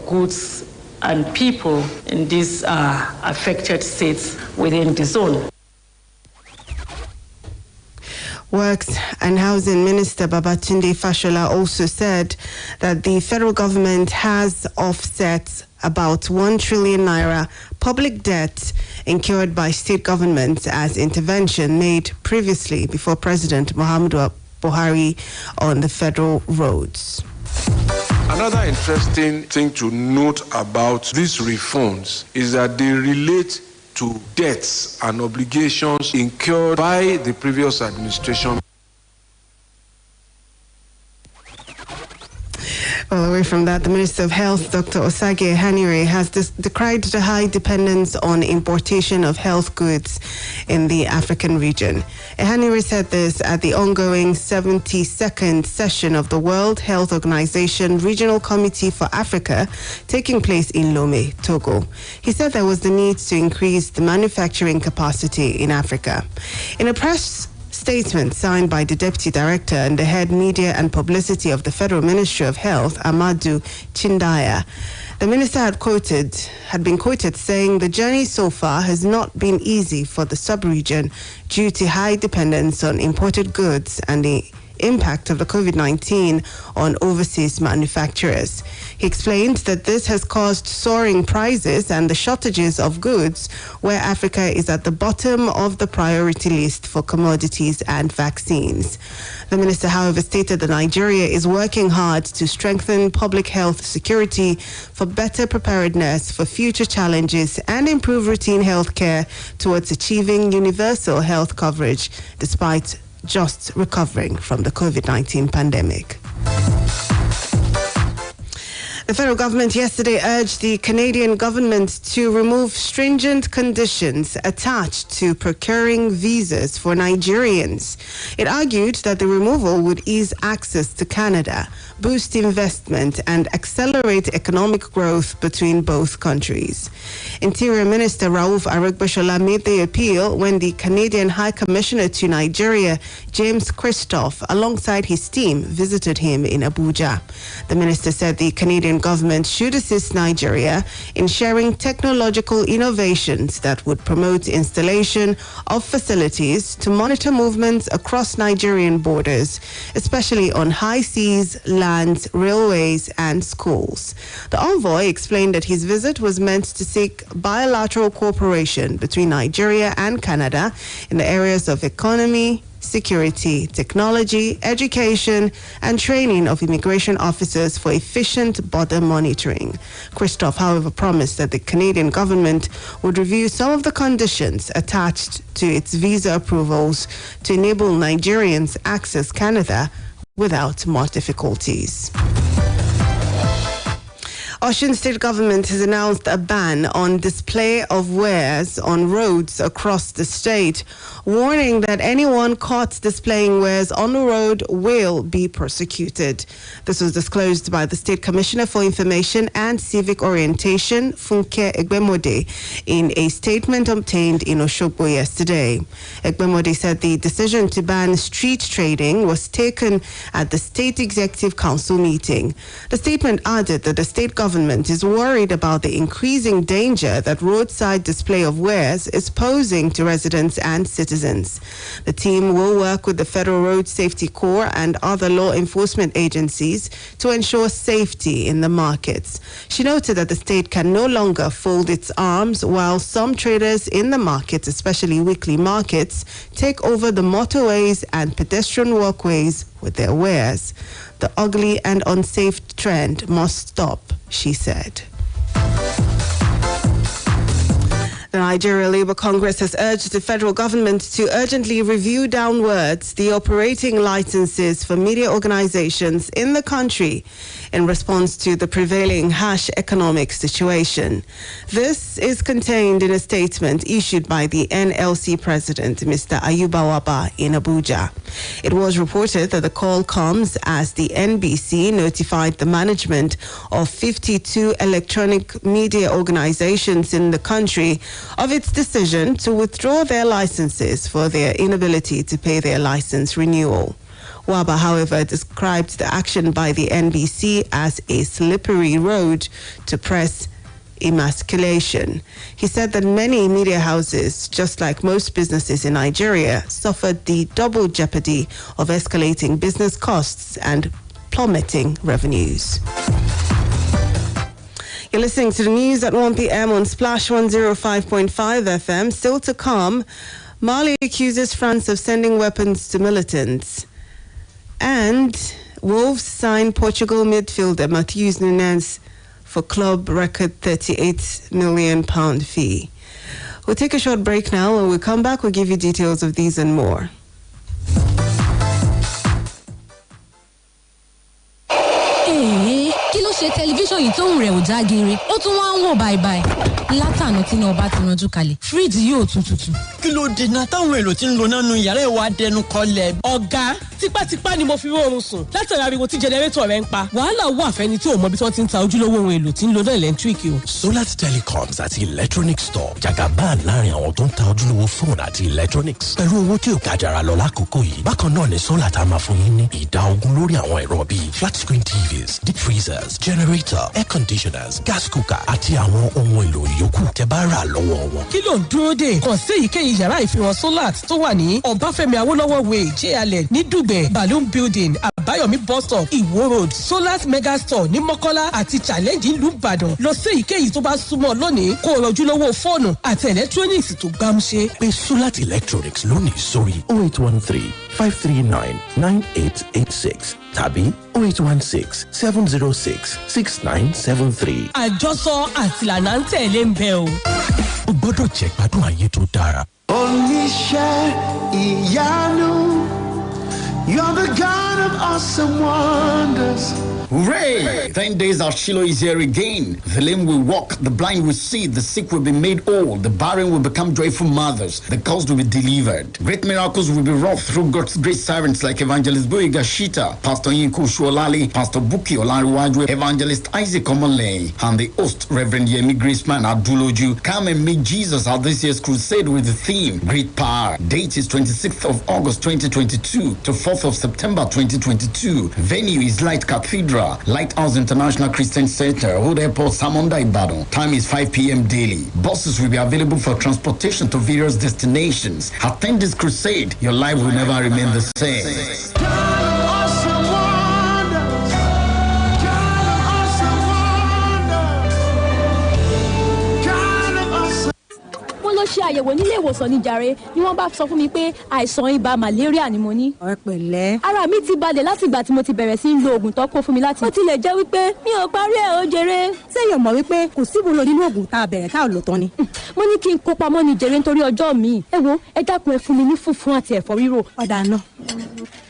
of goods and people in these affected states within the zone. Works and Housing Minister Babatunde Fashola also said that the federal government has offset about 1 trillion naira public debt incurred by state governments as intervention made previously before President Muhammadu Buhari on the federal roads. Another interesting thing to note about these reforms is that they relate to debts and obligations incurred by the previous administration. Well, away from that, the Minister of Health, Dr. Osage Ehanire, has decried the high dependence on importation of health goods in the African region. Ehanire said this at the ongoing 72nd session of the World Health Organization Regional Committee for Africa, taking place in Lomé, Togo. He said there was the need to increase the manufacturing capacity in Africa. In a press statement signed by the Deputy Director and the Head Media and Publicity of the Federal Ministry of Health, Amadou Chindaya, the minister had been quoted saying the journey so far has not been easy for the sub-region due to high dependence on imported goods and the impact of the COVID-19 on overseas manufacturers. He explained that this has caused soaring prices and the shortages of goods, where Africa is at the bottom of the priority list for commodities and vaccines. The minister, however, stated that Nigeria is working hard to strengthen public health security for better preparedness for future challenges and improve routine health care towards achieving universal health coverage despite just recovering from the COVID-19 pandemic. The federal government yesterday urged the Canadian government to remove stringent conditions attached to procuring visas for Nigerians. It argued that the removal would ease access to Canada, boost investment, and accelerate economic growth between both countries. Interior Minister Rauf Aregbesola made the appeal when the Canadian High Commissioner to Nigeria, James Christophe, alongside his team, visited him in Abuja. The minister said the Canadian government should assist Nigeria in sharing technological innovations that would promote installation of facilities to monitor movements across Nigerian borders, especially on high seas, lands, railways, and schools. The envoy explained that his visit was meant to seek bilateral cooperation between Nigeria and Canada in the areas of economy, security, technology, education, and training of immigration officers for efficient border monitoring. Christophe, however, promised that the Canadian government would review some of the conditions attached to its visa approvals to enable Nigerians access Canada without more difficulties. Osun State Government has announced a ban on display of wares on roads across the state, warning that anyone caught displaying wares on the road will be prosecuted. This was disclosed by the State Commissioner for Information and Civic Orientation, Funke Egbemode, in a statement obtained in Osogbo yesterday. Egbemode said the decision to ban street trading was taken at the State Executive Council meeting. The statement added that the state government is worried about the increasing danger that roadside display of wares is posing to residents and citizens. The team will work with the Federal Road Safety Corps and other law enforcement agencies to ensure safety in the markets. She noted that the state can no longer fold its arms while some traders in the markets, especially weekly markets, take over the motorways and pedestrian walkways with their wares. The ugly and unsafe trend must stop, she said. The Nigeria Labour Congress has urged the federal government to urgently review downwards the operating licenses for media organizations in the country in response to the prevailing harsh economic situation. This is contained in a statement issued by the NLC president, Mr. Ayuba Waba, in Abuja. It was reported that the call comes as the NBC notified the management of 52 electronic media organizations in the country of its decision to withdraw their licenses for their inability to pay their license renewal. Waba, however, described the action by the NBC as a slippery road to press emasculation. He said that many media houses, just like most businesses in Nigeria, suffered the double jeopardy of escalating business costs and plummeting revenues. You're listening to the news at 1 p.m. on Splash 105.5 FM. Still to come, Mali accuses France of sending weapons to militants. And Wolves sign Portugal midfielder Matheus Nunes for club record £38 million fee. We'll take a short break now. When we come back, we'll give you details of these and more. Kí ló ṣe tẹlifíṣàn yìí tóun rẹ̀ ò já geere ó tún wá ń wò báyìí látànà tí náà bá ti ranjú kalẹ̀ fíríjì yóò tún tutù. Kí ló dé náà táwọn èlò tí ń lò nánú yàrá ìwà dẹnu kọlẹ̀. Ọ̀gá tipátipá ni mo fi rọrùn sùn látàrí ariwo tí jẹnẹrétọ̀ rẹ̀ ń pa. Wàhálà wà fẹ́ni tí ò mọ bí wọ́n ti ń ta ojúlówó ohun èlò tí ń lo náà ẹ̀lẹ́ńtíríkì o. Solar Telecoms àti Electronic Store jagaban láàrin àwọn tó ń ta ojúlówó fóònù àti electronics pẹ̀lú owó tí ò kájàra lọ lákòókò yìí. Bákan náà ni Solar ta máa fún yín ní ìdá 20% lórí àwọn ẹ̀rọ bíi flat screen TVs, deep freezers, generator, air conditioners, gas cooker àti àwọn ohun èlò yòókù tẹ́ bá rà lọ́wọ́ wọn. Kí ló ń dúró dè? Kàn sí èyíkéyìí yàrá ìfihàn Solar tó wà ní Ọbáfẹ́mi Awólọ́wọ̀ Way, JLN ní Dùgbẹ̀, Balloon Building, Àbáyọ̀mí bus stop, Ìwó Road, Solar Mega Store ní Mọ́kọ́lá àti Challenge ìlú Ìbàdàn. Lọ sí èyíkéyìí tó bá súnmọ́ lónìí kó o rọjú lọ́wọ́ fóònù àti electronics tó gbámúṣé. Pé Solar Electronics lónìí sórí 0813-539-9886 tàbí 0816-706-6973. Àjọsọ àtìlànà ń tẹ̀lé ń bẹ o. O gbọ́dọ̀ jẹ́ gbádùn ayé tó dára. Oníṣẹ́ ìyanu, you're the God of awesome wonders. Hooray! 10 days of Shiloh is here again. The lame will walk, the blind will see, the sick will be made whole, the barren will become joyful mothers, the cursed will be delivered. Great miracles will be wrought through God's great servants like Evangelist Boyega Shita, Pastor Yinku Shuolali, Pastor Buki Olariwaju, Evangelist Isaac Omonle, and the host, Reverend Yemi Graceman Aduloju. Come and meet Jesus at this year's crusade with the theme, Great Power. Date is 26th of August 2022 to 4th of September 2022. Venue is Light Cathedral, Lighthouse International Christian Center, Old Airport, Samonda, Ibadan. Time is 5 p.m. daily. Buses will be available for transportation to various destinations. Attend this crusade. Your life will never remain the same. Ṣe àyẹ̀wò nílé ìwòsàn ní jàre ni wọ́n bá sọ fún mi pé àìsàn ibà malaria ni mo ní. Ẹ pẹ̀lẹ́. Ara mi ti balẹ̀ láti ìgbà tí mo ti bẹ̀rẹ̀ sí ń lo oògùn tó kó fún mi láti. Ó tilẹ̀ jẹ́ wípé mi ò parí ẹ̀ ó jèrè. Ṣéyàn mọ̀ wípé kò sí ìwúlò nínú oògùn tá a bẹ̀rẹ̀ tá a lò tán ni. Mo ní kí n kó pamọ́ ní jèrè nítorí ọjọ́ mi. Ẹ wo ẹ dákun ẹ fún mi ní fùfún àti ẹ̀fọ́ rírò. Ọ̀dà náà.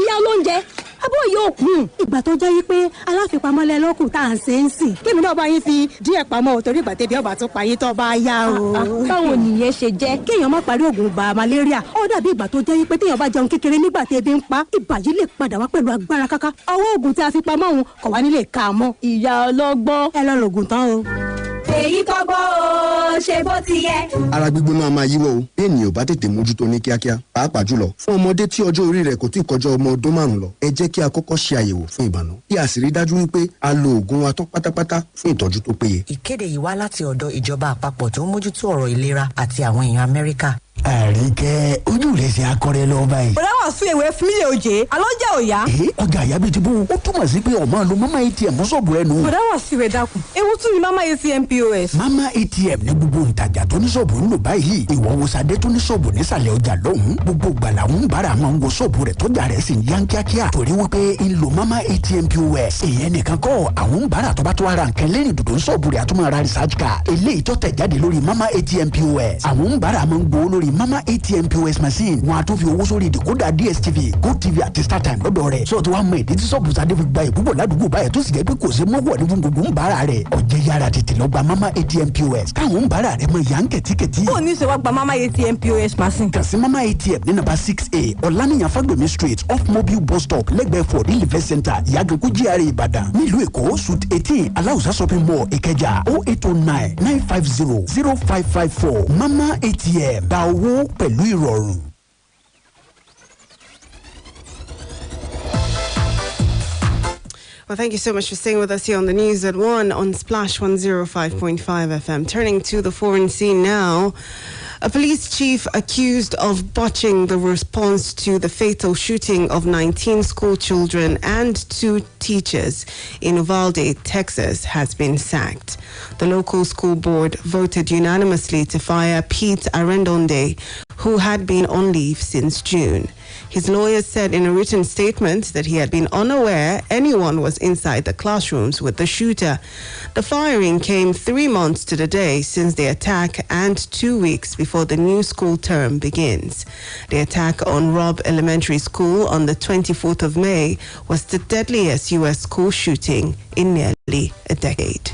Ìyá olóúnjẹ abọ́ yóò kún. Ìgbà tó jẹ́ wípé aláfipamọ́lẹ̀ lọ́kùn tá à ń ṣe ń sìn. Kí mi náà bá yín fi díẹ̀ pamọ́ torí ìgbà tẹ́bi ọba tó payé tó bá yá o. Báwo nìyẹn ṣe jẹ́? Kéèyàn má parí oògùn ibà malaria. Ó dàbí ìgbà tó jẹ́ wípé téèyàn bá jẹun kékeré nígbà tí ebi ń pa. Ibà yìí lè padà wá pẹ̀lú agbára káká. Ọwọ́ oògùn tí a fi pamọ́ òun kò wá nílé ká mọ́. Ìyá ọlọ́gbọ́n. Ẹ lọ lògùn tán o. Èyí kọ́gbọ́ o, ṣe bó ti yẹ. Ara gbígbóná máa yíwọ́ o, bí ènìyàn bá tètè mójútó ní kíákíá, pàápàá jùlọ fún ọmọdé tí ọjọ́ orí rẹ̀ kò tí ì kọjá ọmọ ọdún 5 lọ. Ẹ jẹ́ kí a kọ́kọ́ ṣe àyẹ̀wò fún ìbànú. Kí a sì rí dájú wípé a lo oògùn wa tán pátápátá fún ìtọ́jú tó péye. Ìkéde yìí wá láti ọ̀dọ̀ ìjọba àpapọ̀ tó ń mójútó ọ̀rọ̀ ìlera àti àwọn èèyàn Amẹ́ríkà. Àríkẹ́ ojú rẹ̀ ṣe akọrẹ lọ báyìí. Bọ̀dá wà sún ewé fún mi òjé, alọ́jà òya. Ọjà àyà bíi ti bó o túmọ̀ sí pé ọmọ lo mama ATM sọ̀bù ẹnu. Bọ̀dá wà sí ìwé dákun. Ewu tún ni mama ATM POS. Mama ATM ní gbogbo ìtajà tó ní sọ̀bù ń lò báyìí. Ìwọ wo sadé tó ní sọ̀bù nísàlẹ̀ ọjà lọ́hùn. Gbogbo gbala ń bára máa ń wo sọ̀bù rẹ̀ tọ́jà rẹ̀ sì ń yá kíákíá. Torí wípé ń lo mama ATM POS. Èèyàn nìkan kọ́ àwọn ń bára tó bá tó ara nǹkan lẹ́yìn dòdò sọ̀bù rẹ̀ àtúmọ̀ ara research card. Eléyìí tó tẹ̀ jáde lórí mama ATM POS. Àwọn ń bára máa ń gbowó lórí mama ATM POS machine. Wọ́n á tún fi owó sórí ìdìkúdà DSTV, GoTV àti StarTime lọ́dọ̀ rẹ̀. Sọ ti wá mọ ìdí tí sọ́ọ̀bù sadé fi gba ìbúbọ̀ ládùúgbò báyìí tó sì jẹ́ pé kò sí mọ́wọ́ ní gbogbo ń bára rẹ̀. Ọ̀jẹ̀ yára tètè lọ gba mama ATM POS. Káwọn ń bára rẹ̀ mọ ìyá ń kẹ̀tíkẹ̀tí. Ó ní ṣe wá gba mama ATM POS machine. Kàn sí mama ATM ní nàbà 6A Ọ̀lànìyàn Fagbemi Street off Mobile bus stop lẹ́gbẹ̀ẹ́ for the Live Center Ìyàgànkú GRA Ìbàdàn. Nílùú Èkó Suite 18 Aláùsá shopping mall Ìkẹjà 0809 950 0554. Mama ATM gba owó pẹ̀lú ìrọ̀rùn. Well, thank you so much for staying with us here on the news at 1 on Splash 105.5 FM. Turning to the foreign scene now. A police chief accused of botching the response to the fatal shooting of 19 school children and 2 teachers in Uvalde, Texas, has been sacked. The local school board voted unanimously to fire Pete Arendonde, who had been on leave since June. His lawyers said in a written statement that he had been unaware anyone was inside the classrooms with the shooter. The firing came 3 months to the day since the attack and 2 weeks before the new school term begins. The attack on Robb Elementary School on the 24th of May was the deadliest U.S. school shooting in nearly a decade.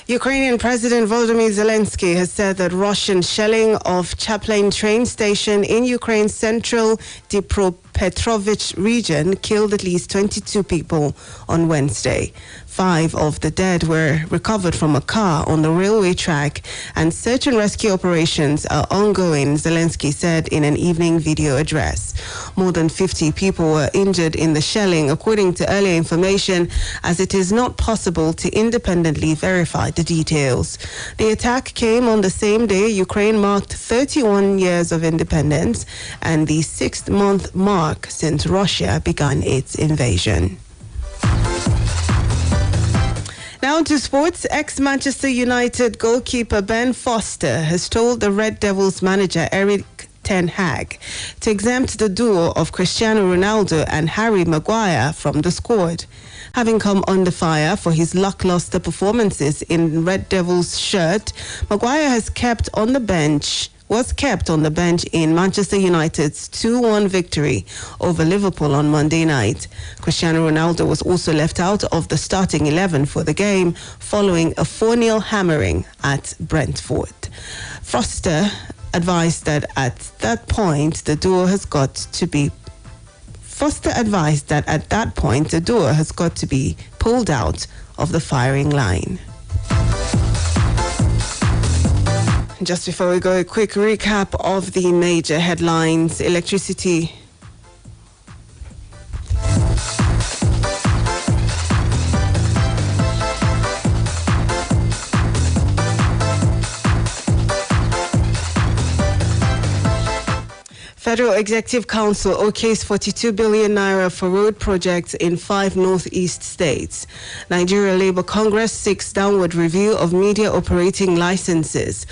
Ukrainian President Volodymyr Zelensky has said that Russian shelling of Chaplin train station in Ukraine's central Dnipropetrovsk region killed at least 22 people on Wednesday. 5 of the dead were recovered from a car on the railway track, and search and rescue operations are ongoing, Zelensky said in an evening video address. More than 50 people were injured in the shelling, according to earlier information, as it is not possible to independently verify the details. The attack came on the same day Ukraine marked 31 years of independence and the 6th-month mark since Russia began its invasion. Now to sports. Ex-Manchester United goalkeeper Ben Foster has told the Red Devils manager Erik ten Hag to exempt the duo of Cristiano Ronaldo and Harry Maguire from the squad. Having come under fire for his lackluster performances in Red Devils shirt, Maguire was kept on the bench in Manchester United's 2-1 victory over Liverpool on Monday night. Cristiano Ronaldo was also left out of the starting 11 for the game following a 4-0 hammering at Brentford. Foster advised that at that point the duo has got to be pulled out of the firing line. Just before we go, a quick recap of the major headlines. Electricity. Federal Executive Council okays 42 billion naira for road projects in 5 northeast states. Nigeria Labour Congress seeks downward review of media operating licenses.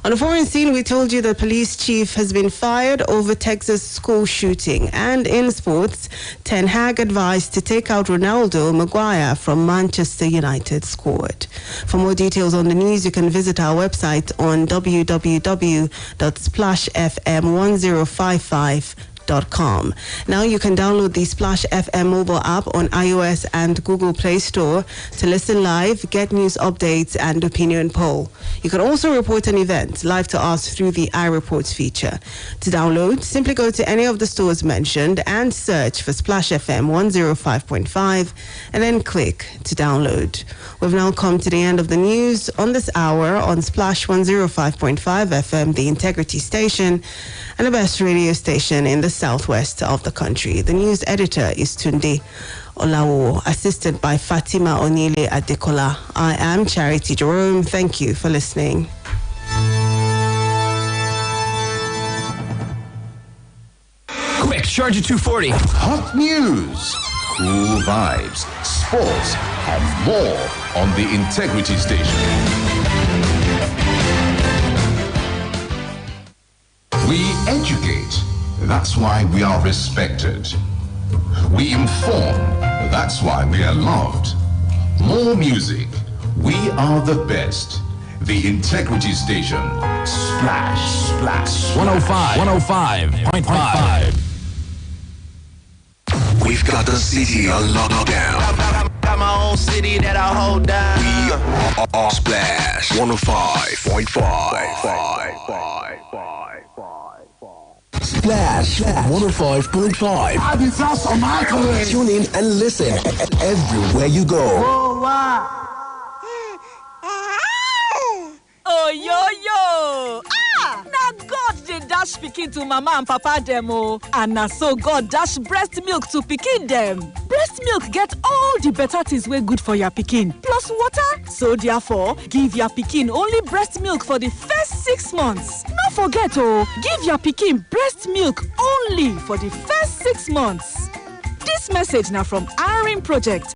On the foreign scene, we told you the police chief has been fired over Texas school shooting. And in sports, Ten Hag advised to take out Ronaldo Maguire from Manchester United squad. For more details on the news, you can visit our website on www.splashfm1055.com. Now you can download the Splash FM mobile app on iOS and Google Play Store to listen live, get news updates and opinion poll. You can also report an event live to us through the iReports feature. To download, simply go to any of the stores mentioned and search for Splash FM 105.5 and then click to download. We've now come to the end of the news on this hour on Splash 105.5 FM, the Integrity Station, and the best radio station in the southwest of the country. The news editor is Tunde Olawo, assisted by Fatima Onile Adekola. I am Charity Jerome. Thank you for listening. Quick, Charger 240. Hot news, cool vibes, sports, and more on the Integrity Station. We educate, that's why we are respected. We inform, that's why we are loved. More music, we are the best. The Integrity Station. Splash, splash. 105.5. We've got the city on lockdown. Got my own city that I hold down. We are Splash 105.5. Splash 105.5. Tune in and listen everywhere you go. Oh, yo, yo. Ah! Now God did that. dash pikin to mama and papa dem o. And na so God dash breast milk to pikin dem. Breast milk get all the better things wey good for your pikin, plus water. So therefore, give your pikin only breast milk for the first 6 months. No forget o, give your pikin breast milk only for the first 6 months. This message now from Arin Project.